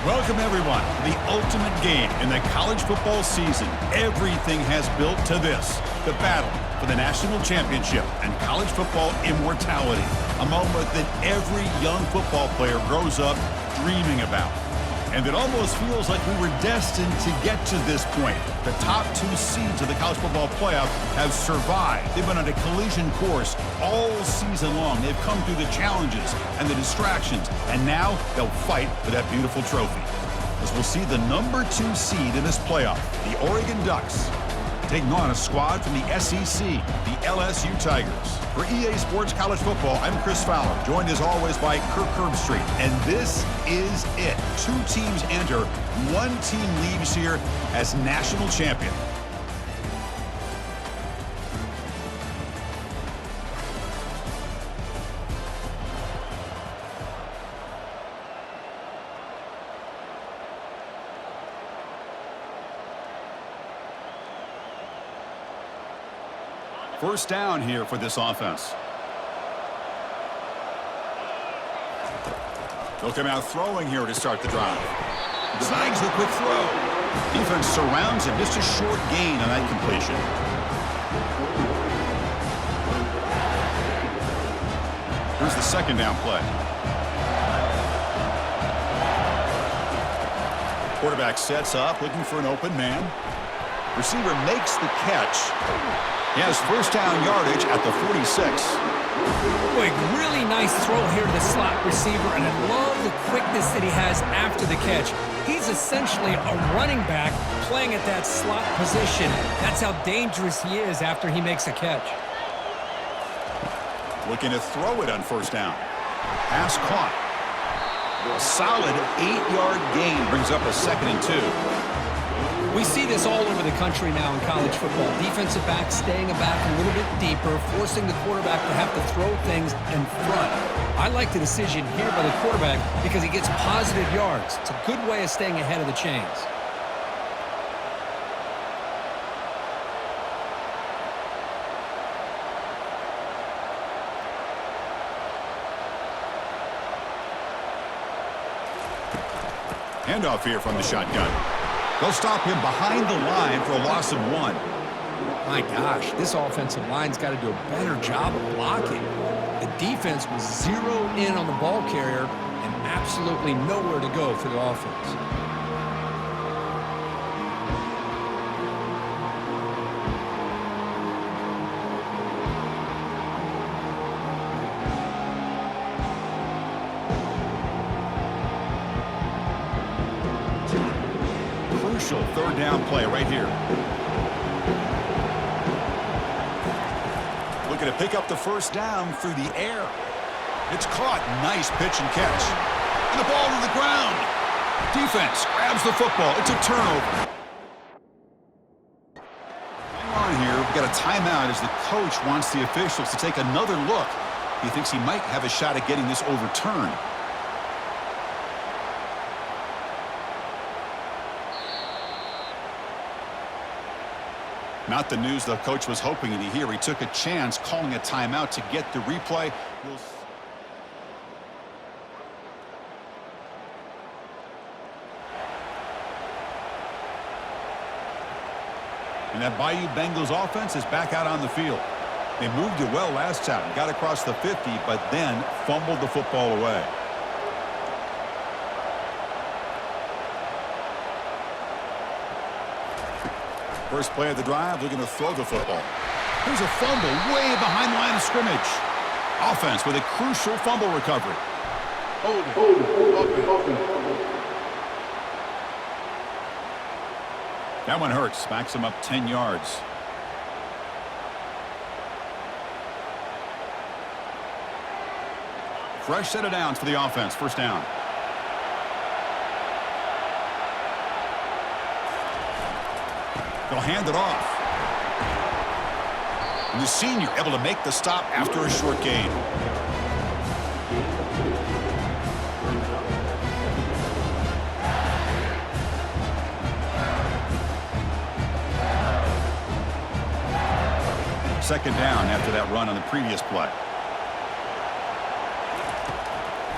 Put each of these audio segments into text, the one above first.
Welcome, everyone, to the ultimate game in the college football season. Everything has built to this, the battle for the national championship and college football immortality, a moment that every young football player grows up dreaming about. And it almost feels like we were destined to get to this point. The top two seeds of the college football playoff have survived. They've been on a collision course all season long. They've come through the challenges and the distractions, and now they'll fight for that beautiful trophy. As we'll see the number 2 seed in this playoff, the Oregon Ducks, taking on a squad from the SEC, the LSU Tigers. For EA Sports College Football, I'm Chris Fowler, joined as always by Kirk Herbstreit. And this is it. 2 teams enter, 1 team leaves here as national champion. First down here for this offense. They'll come out throwing here to start the drive. Snags the quick throw. Defense surrounds him. Just a short gain on that completion. Here's the second down play. Quarterback sets up, looking for an open man. Receiver makes the catch. He has first down yardage at the 46. Boy, really nice throw here to the slot receiver, and I love the quickness that he has after the catch. He's essentially a running back playing at that slot position. That's how dangerous he is after he makes a catch. Looking to throw it on first down. Pass caught. A solid 8-yard gain brings up a 2nd and 2. We see this all over the country now in college football. Defensive backs staying back a little bit deeper, forcing the quarterback to have to throw things in front. I like the decision here by the quarterback because he gets positive yards. It's a good way of staying ahead of the chains. Handoff here from the shotgun. They'll stop him behind the line for a loss of 1. My gosh, this offensive line's got to do a better job of blocking. The defense was zeroed in on the ball carrier and absolutely nowhere to go for the offense. Third down play right here. Looking to pick up the first down through the air. It's caught. Nice pitch and catch. And the ball to the ground. Defense grabs the football. It's a turnover. Hang on here. We've got a timeout as the coach wants the officials to take another look. He thinks he might have a shot at getting this overturned. Not the news the coach was hoping to hear. He took a chance calling a timeout to get the replay. And that Bayou Bengals offense is back out on the field. They moved it well last time, got across the 50, but then fumbled the football away. First play of the drive, looking to throw the football. Here's a fumble way behind the line of scrimmage. Offense with a crucial fumble recovery. That one hurts. Backs him up 10 yards. Fresh set of downs for the offense. First down. They'll hand it off. And the senior able to make the stop after a short gain. Second down after that run on the previous play.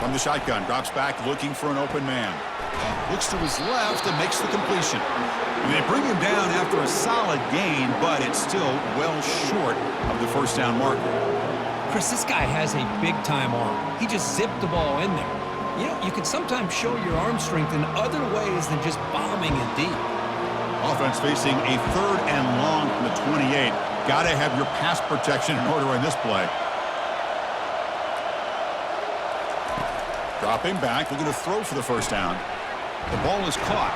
From the shotgun, drops back looking for an open man. Looks to his left and makes the completion. And they bring him down after a solid gain, but it's still well short of the first down marker. Chris, this guy has a big-time arm. He just zipped the ball in there. You know, you can sometimes show your arm strength in other ways than just bombing it deep. Offense facing a 3rd and long from the 28. Got to have your pass protection in order in this play. Dropping back, looking to throw for the first down. The ball is caught.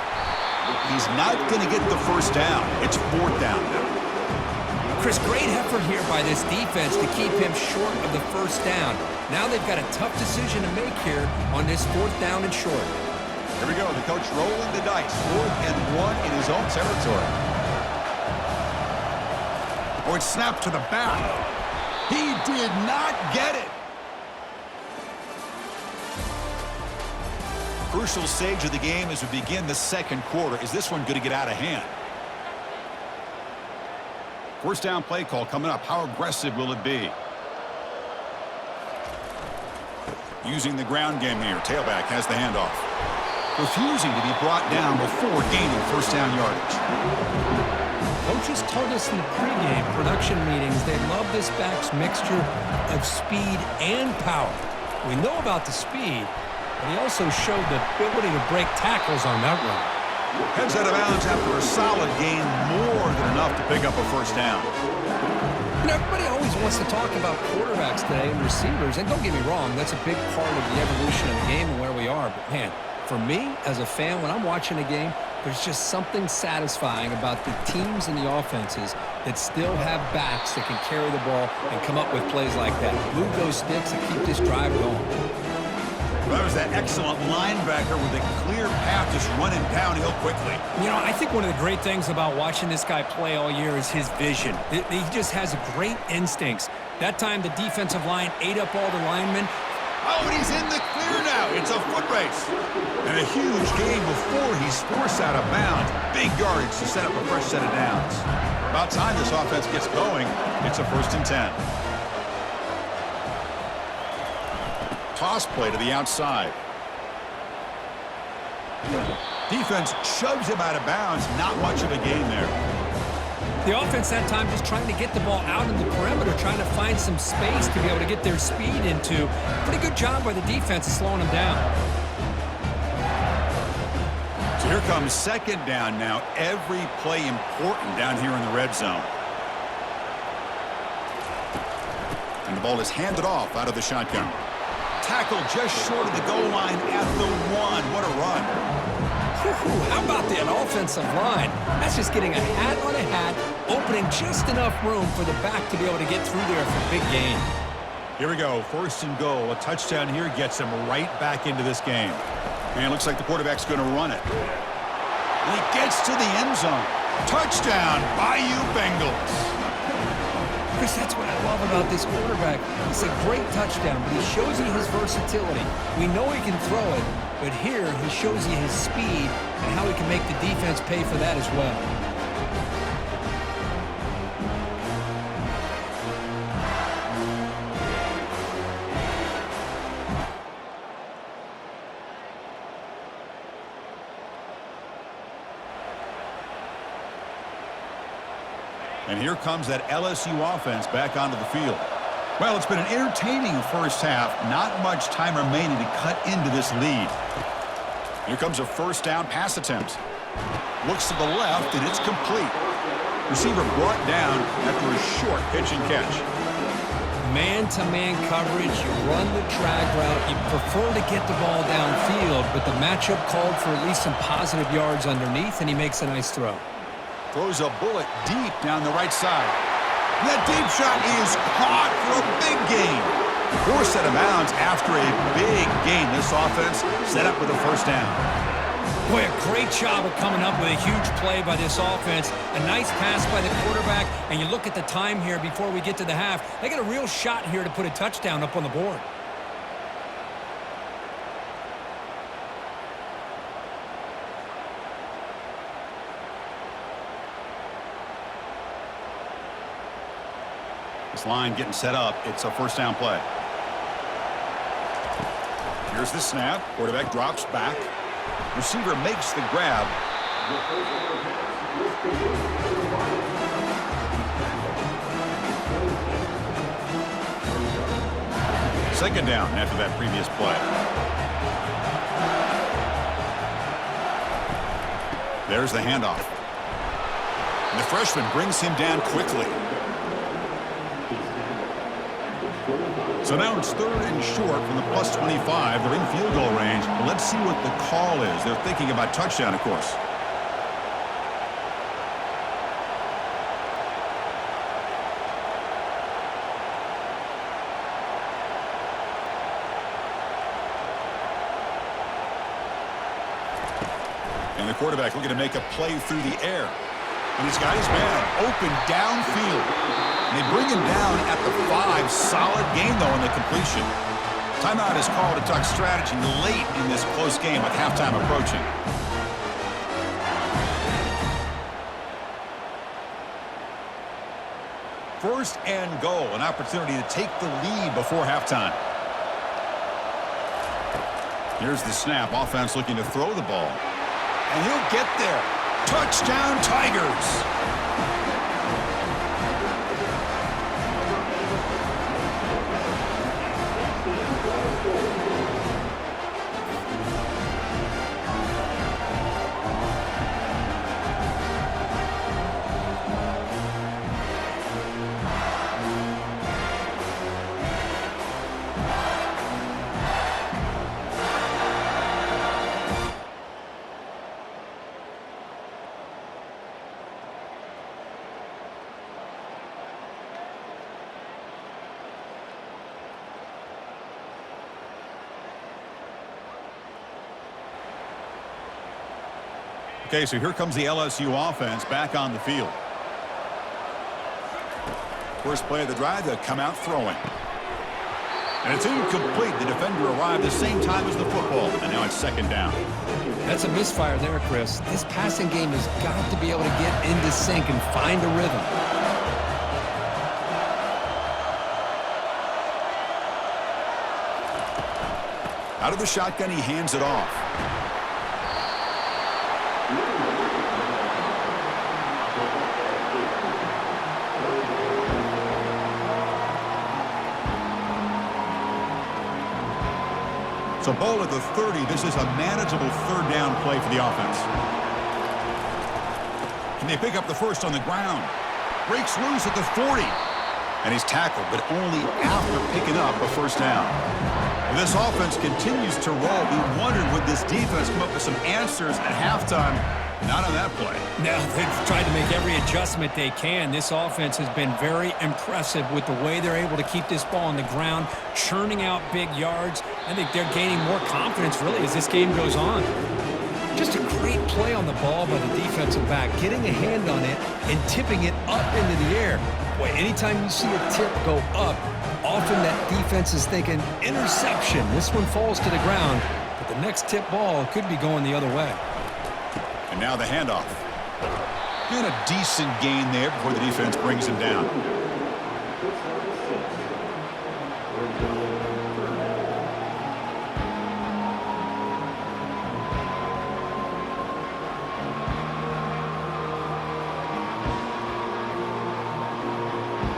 He's not going to get the first down. It's 4th down now. Chris, great effort here by this defense to keep him short of the first down. Now they've got a tough decision to make here on this 4th down and short. Here we go. The coach rolling the dice. 4th and 1 in his own territory. Oh, it's snapped to the back. He did not get it. Crucial stage of the game as we begin the second quarter. Is this one going to get out of hand? First down play call coming up. How aggressive will it be? Using the ground game here. Tailback has the handoff. Refusing to be brought down before gaining first down yardage. Coaches told us in the pregame production meetings they love this back's mixture of speed and power. We know about the speed, but he also showed the ability to break tackles on that run. Heads out of bounds after a solid gain, more than enough to pick up a first down. You know, everybody always wants to talk about quarterbacks today and receivers, and don't get me wrong, that's a big part of the evolution of the game and where we are. But, man, for me, as a fan, when I'm watching a game, there's just something satisfying about the teams and the offenses that still have backs that can carry the ball and come up with plays like that. Move those sticks and keep this drive going. That was that excellent linebacker with a clear path just running downhill quickly. You know, I think one of the great things about watching this guy play all year is his vision. He just has great instincts. That time the defensive line ate up all the linemen. Oh, and he's in the clear now. It's a foot race. And a huge gain before he's forced out of bounds. Big yardage to set up a fresh set of downs. About time this offense gets going. It's a 1st and 10. Toss play to the outside. Defense shoves him out of bounds. Not much of a gain there. The offense that time just trying to get the ball out in the perimeter, trying to find some space to be able to get their speed into. Pretty good job by the defense of slowing them down. So here comes 2nd down now. Every play important down here in the red zone. And the ball is handed off out of the shotgun. Tackle just short of the goal line at the 1. What a run. How about that offensive line? That's just getting a hat on a hat, opening just enough room for the back to be able to get through there for a big gain. Here we go. 1st and goal. A touchdown here gets him right back into this game. And it looks like the quarterback's going to run it. And he gets to the end zone. Touchdown, Bayou Bengals. Chris, that's what I love about this quarterback. It's a great touchdown, but he shows you his versatility. We know he can throw it, but here he shows you his speed and how he can make the defense pay for that as well. And here comes that LSU offense back onto the field. Well, it's been an entertaining first half. Not much time remaining to cut into this lead. Here comes a first down pass attempt. Looks to the left, and it's complete. Receiver brought down after a short pitch and catch. Man-to-man coverage, you run the drag route, you prefer to get the ball downfield, but the matchup called for at least some positive yards underneath, and he makes a nice throw. Throws a bullet deep down the right side. And that deep shot is caught for a big gain. Forced out of bounds after a big gain. This offense set up with a first down. Boy, a great job of coming up with a huge play by this offense. A nice pass by the quarterback, and you look at the time here before we get to the half. They got a real shot here to put a touchdown up on the board. This line getting set up. It's a first down play. Here's the snap. Quarterback drops back. Receiver makes the grab. Second down after that previous play. There's the handoff. And the freshman brings him down quickly. So now it's 3rd and short from the +25. They're in field goal range. Well, let's see what the call is. They're thinking about touchdown, of course. And the quarterback looking to make a play through the air. And he's got his man open downfield. And they bring him down at the 5. Solid gain, though, in the completion. Timeout is called to talk strategy late in this close game with halftime approaching. First and goal, an opportunity to take the lead before halftime. Here's the snap. Offense looking to throw the ball. And he'll get there. Touchdown, Tigers. Okay, so here comes the LSU offense back on the field. First play of the drive, they'll come out throwing. And it's incomplete. The defender arrived the same time as the football, and now it's second down. That's a misfire there, Chris. This passing game has got to be able to get into sync and find a rhythm. Out of the shotgun, he hands it off. So ball at the 30. This is a manageable third down play for the offense. Can they pick up the first on the ground? Breaks loose at the 40. And he's tackled, but only after picking up a first down. And this offense continues to roll. We wondered, would this defense come up with some answers at halftime? Not on that play. Now they've tried to make every adjustment they can. This offense has been very impressive with the way they're able to keep this ball on the ground, churning out big yards. I think they're gaining more confidence, really, as this game goes on. Just a great play on the ball by the defensive back, getting a hand on it and tipping it up into the air. Boy, anytime you see a tip go up, often that defense is thinking interception. This one falls to the ground, but the next tip ball could be going the other way. And now the handoff. And a decent gain there before the defense brings him down.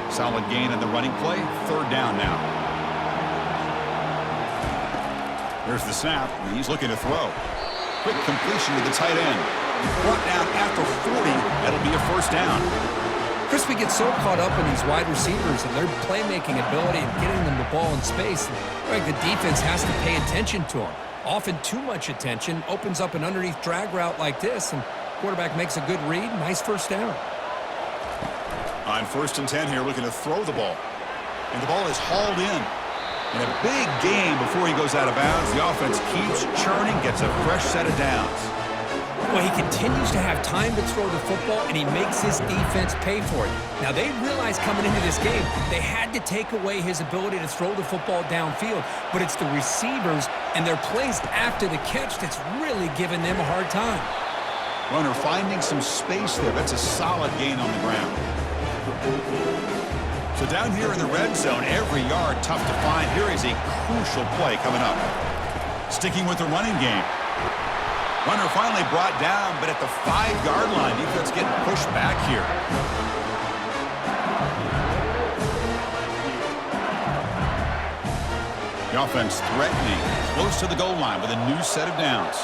Solid gain on the running play. Third down now. Here's the snap. He's looking to throw. Quick completion to the tight end. Brought down after 40. That'll be a first down. Chris, we get so caught up in these wide receivers and their playmaking ability and getting them the ball in space. Like the defense has to pay attention to them. Often too much attention opens up an underneath drag route like this, and quarterback makes a good read. Nice first down. On 1st and 10 here, looking to throw the ball. And the ball is hauled in. And a big gain before he goes out of bounds. The offense keeps churning, gets a fresh set of downs. Well, he continues to have time to throw the football, and he makes his defense pay for it. Now, they realized coming into this game they had to take away his ability to throw the football downfield, but it's the receivers and their plays after the catch that's really giving them a hard time. Runner finding some space there. That's a solid gain on the ground. So down here in the red zone, every yard tough to find. Here is a crucial play coming up. Sticking with the running game. Runner finally brought down, but at the 5-yard line, defense getting pushed back here. The offense threatening, close to the goal line with a new set of downs.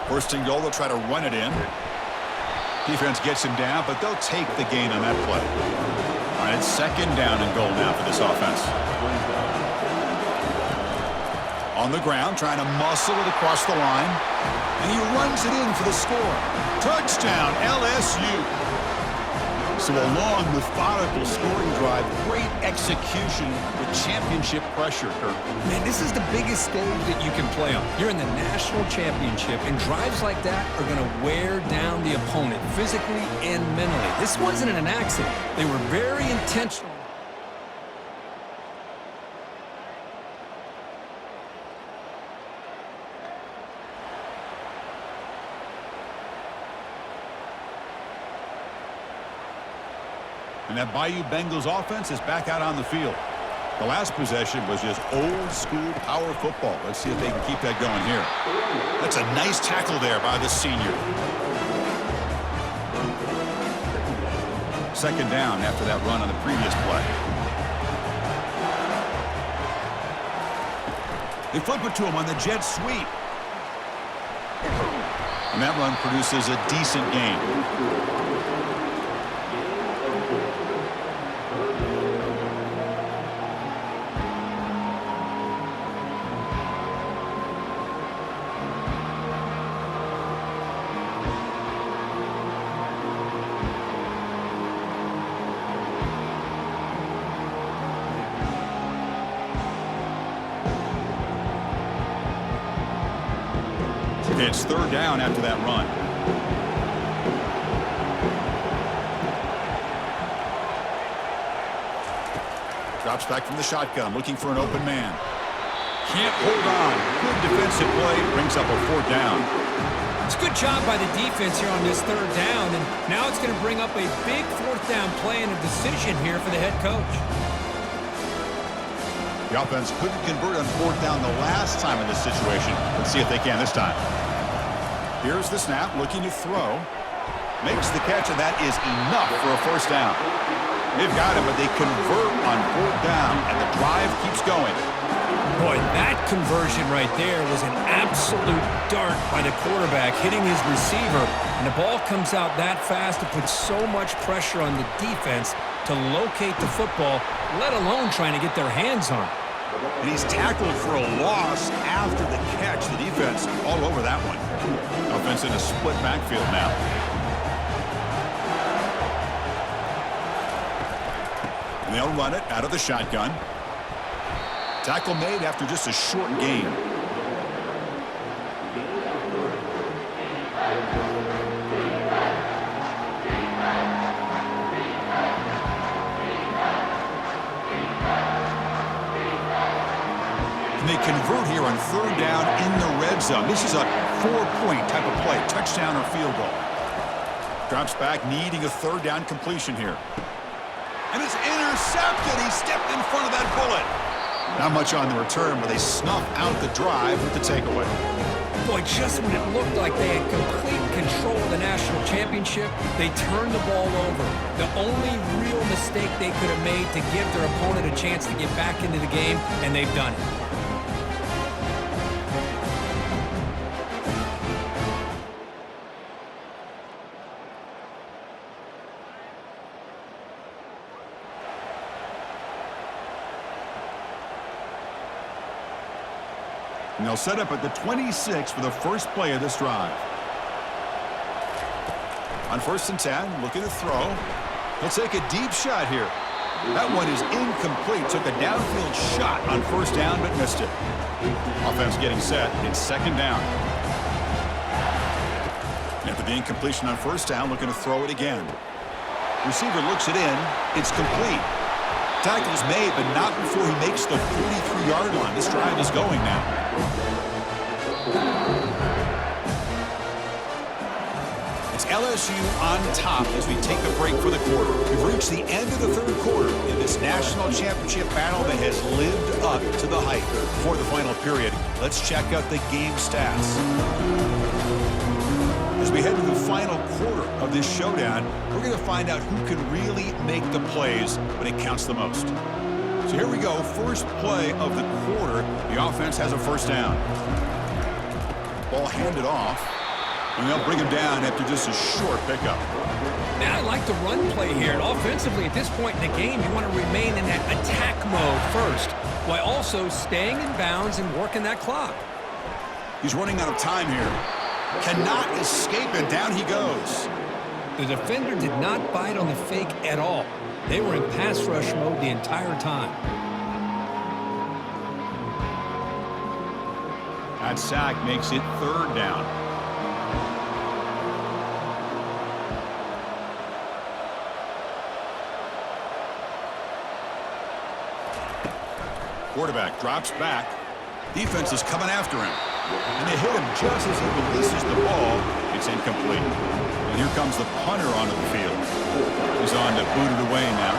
First and goal, they'll try to run it in. Defense gets him down, but they'll take the gain on that play. All right, it's second down and goal now for this offense. On the ground, trying to muscle it across the line. And he runs it in for the score. Touchdown, LSU. So a long, methodical scoring drive. Great execution with championship pressure, Kirk. Man, this is the biggest stage that you can play on. You're in the national championship, and drives like that are going to wear down the opponent physically and mentally. This wasn't an accident. They were very intentional. And that Bayou Bengals offense is back out on the field. The last possession was just old-school power football. Let's see if they can keep that going here. That's a nice tackle there by the senior. Second down after that run on the previous play. They flip it to him on the jet sweep. And that run produces a decent gain. It's third down after that run. Drops back from the shotgun, looking for an open man. Can't hold on. Good defensive play, brings up a fourth down. It's a good job by the defense here on this third down, and now it's going to bring up a big fourth down play and a decision here for the head coach. The offense couldn't convert on fourth down the last time in this situation. Let's see if they can this time. Here's the snap, looking to throw. Makes the catch, and that is enough for a first down. They've got him, but they convert on fourth down, and the drive keeps going. Boy, that conversion right there was an absolute dart by the quarterback, hitting his receiver, and the ball comes out that fast to put so much pressure on the defense to locate the football, let alone trying to get their hands on it. And he's tackled for a loss after the catch. The defense all over that one. Offense in a split backfield now. And they'll run it out of the shotgun. Tackle made after just a short gain. And they convert here on third down in the red zone. This is a 4-point type of play, touchdown or field goal. Drops back, needing a third down completion here. And it's intercepted. He stepped in front of that bullet. Not much on the return, but they snuff out the drive with the takeaway. Boy, just when it looked like they had complete control of the national championship, they turned the ball over. The only real mistake they could have made to give their opponent a chance to get back into the game, and they've done it. And they'll set up at the 26 for the first play of this drive. On 1st and 10, looking to throw. He'll take a deep shot here. That one is incomplete. Took a downfield shot on first down, but missed it. Offense getting set. It's second down. After the incompletion on first down, looking to throw it again. Receiver looks it in. It's complete. Tackle's made, but not before he makes the 43-yard line. This drive is going now. It's LSU on top as we take a break for the quarter. We've reached the end of the third quarter in this national championship battle that has lived up to the hype. Before the final period, let's check out the game stats. As we head to the final quarter of this showdown, we're going to find out who can really make the plays when it counts the most. So here we go. First play of the quarter. The offense has a first down. Ball handed off. And they'll bring him down after just a short pickup. Man, I like the run play here. And offensively, at this point in the game, you want to remain in that attack mode first, while also staying in bounds and working that clock. He's running out of time here. Cannot escape, and down he goes. The defender did not bite on the fake at all. They were in pass rush mode the entire time. That sack makes it third down. Quarterback drops back. Defense is coming after him. And they hit him just as he releases the ball. It's incomplete. And here comes the punter onto the field. He's on to boot it away now.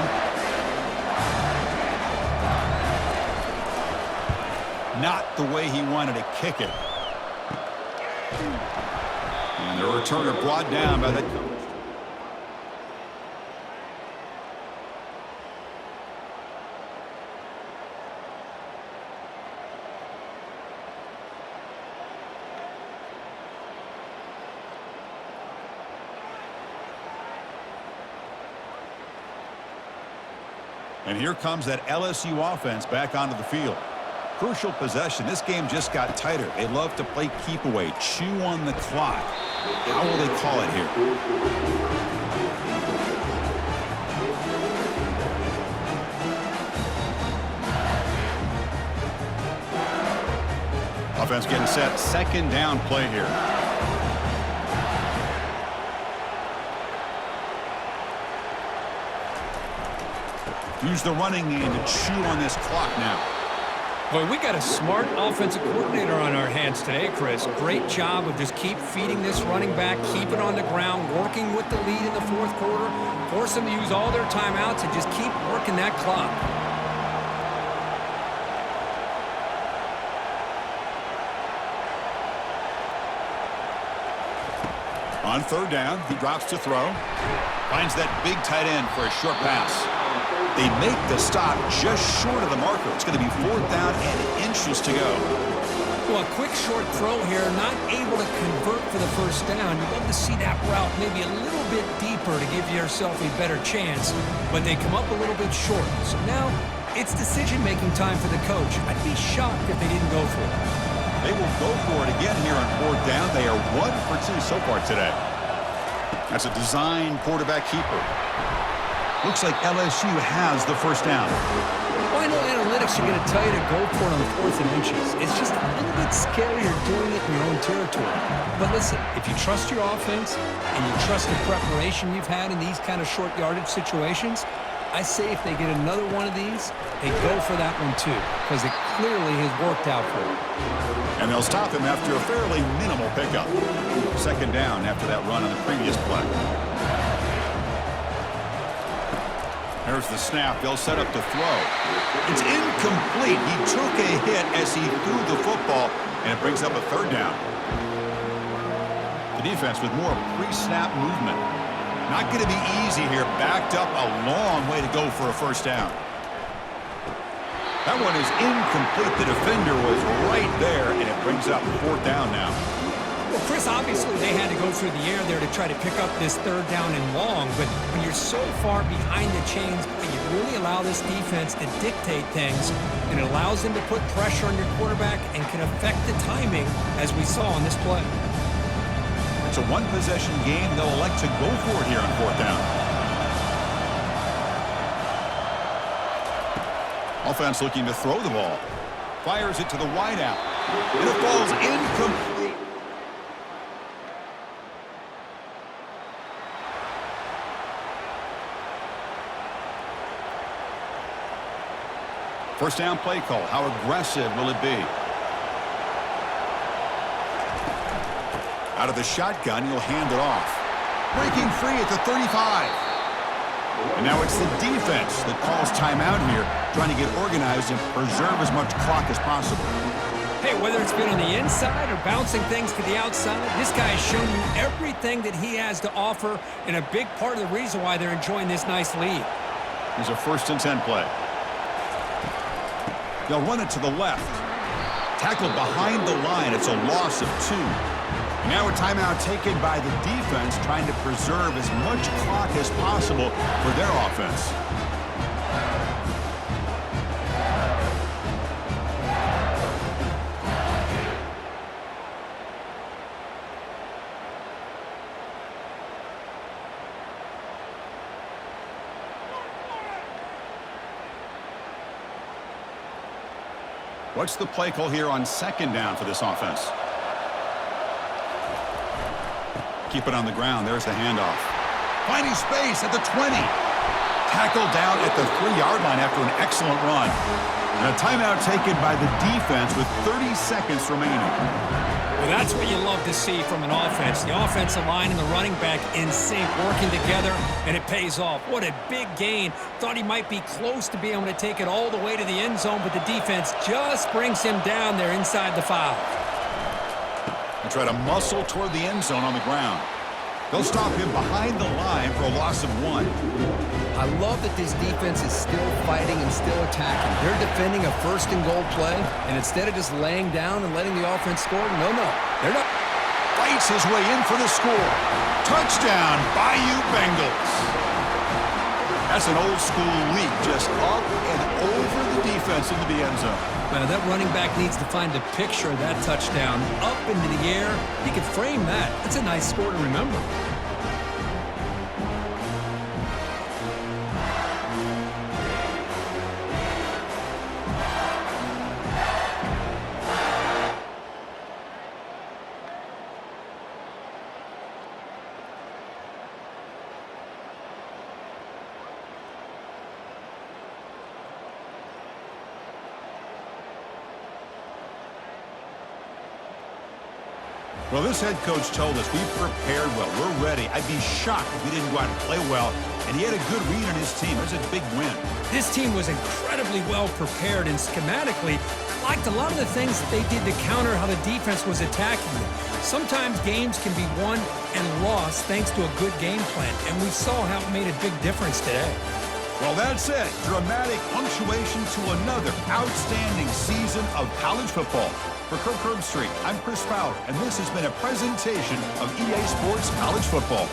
Not the way he wanted to kick it. And the returner brought down by the coach. And here comes that LSU offense back onto the field. Crucial possession. This game just got tighter. They love to play keep away, chew on the clock. How will they call it here? Offense getting set. Second down play here. Use the running game to chew on this clock now. Boy, we got a smart offensive coordinator on our hands today, Chris. Great job of just keep feeding this running back, keep it on the ground, working with the lead in the fourth quarter, force them to use all their timeouts and just keep working that clock. On third down, he drops to throw. Finds that big tight end for a short pass. They make the stop just short of the marker. It's going to be fourth down and inches to go. Well, a quick short throw here, not able to convert for the first down. You'd love to see that route maybe a little bit deeper to give yourself a better chance, but they come up a little bit short. So now it's decision-making time for the coach. I'd be shocked if they didn't go for it. They will go for it again here on fourth down. They are 1 for 2 so far today. That's a design quarterback keeper. Looks like LSU has the first down. Well, I know analytics are going to tell you to go for it on the 4th and inches. It's just a little bit scarier doing it in your own territory. But listen, if you trust your offense and you trust the preparation you've had in these kind of short yardage situations, I say if they get another one of these, they go for that one too, because it clearly has worked out for them. And they'll stop him after a fairly minimal pickup. Second down after that run on the previous play. There's the snap. They'll set up to throw. It's incomplete. He took a hit as he threw the football, and it brings up a third down. The defense with more pre-snap movement. Not going to be easy here. Backed up a long way to go for a first down. That one is incomplete. The defender was right there, and it brings up fourth down now. Well, Chris, obviously they had to go through the air there to try to pick up this third down and long, but when you're so far behind the chains, you really allow this defense to dictate things, and it allows them to put pressure on your quarterback and can affect the timing, as we saw on this play. It's a one-possession game. They'll elect to go for it here on fourth down. Offense looking to throw the ball. Fires it to the wideout. And it falls incomplete. First down play call. How aggressive will it be? Out of the shotgun, he'll hand it off. breaking free at the 35. And now it's the defense that calls timeout here, trying to get organized and preserve as much clock as possible. Hey, whether it's been on the inside or bouncing things to the outside, this guy has shown you everything that he has to offer, and a big part of the reason why they're enjoying this nice lead. Here's a 1st and 10 play. They'll run it to the left. Tackled behind the line. It's a loss of 2. And now a timeout taken by the defense, trying to preserve as much clock as possible for their offense. What's the play call here on 2nd down for this offense? Keep it on the ground. There's the handoff. Finding space at the 20. Tackled down at the 3-yard line after an excellent run. And a timeout taken by the defense with 30 seconds remaining. Well, that's what you love to see from an offense. The offensive line and the running back in sync, working together, and it pays off. What a big gain. Thought he might be close to being able to take it all the way to the end zone, but the defense just brings him down there inside the 5. And try to muscle toward the end zone on the ground. They'll stop him behind the line for a loss of 1. I love that this defense is still fighting and still attacking. They're defending a 1st and goal play, and instead of just laying down and letting the offense score, no, they're not. Fights his way in for the score. Touchdown, Bayou Bengals. That's an old-school leap, just up and over the defense into the end zone. That running back needs to find a picture of that touchdown. Up into the air. He could frame that. That's a nice score to remember. Well, this head coach told us we prepared well. We're ready. I'd be shocked if he didn't go out and play well. And he had a good read on his team. It was a big win. This team was incredibly well prepared, and schematically liked a lot of the things that they did to counter how the defense was attacking them. Sometimes games can be won and lost thanks to a good game plan, and we saw how it made a big difference today. Well, that's it. Dramatic punctuation to another outstanding season of college football. For Kirk Herbstreit, I'm Chris Fowler, and this has been a presentation of EA Sports College Football.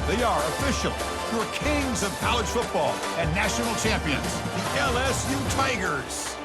They are official, your kings of college football and national champions, the LSU Tigers.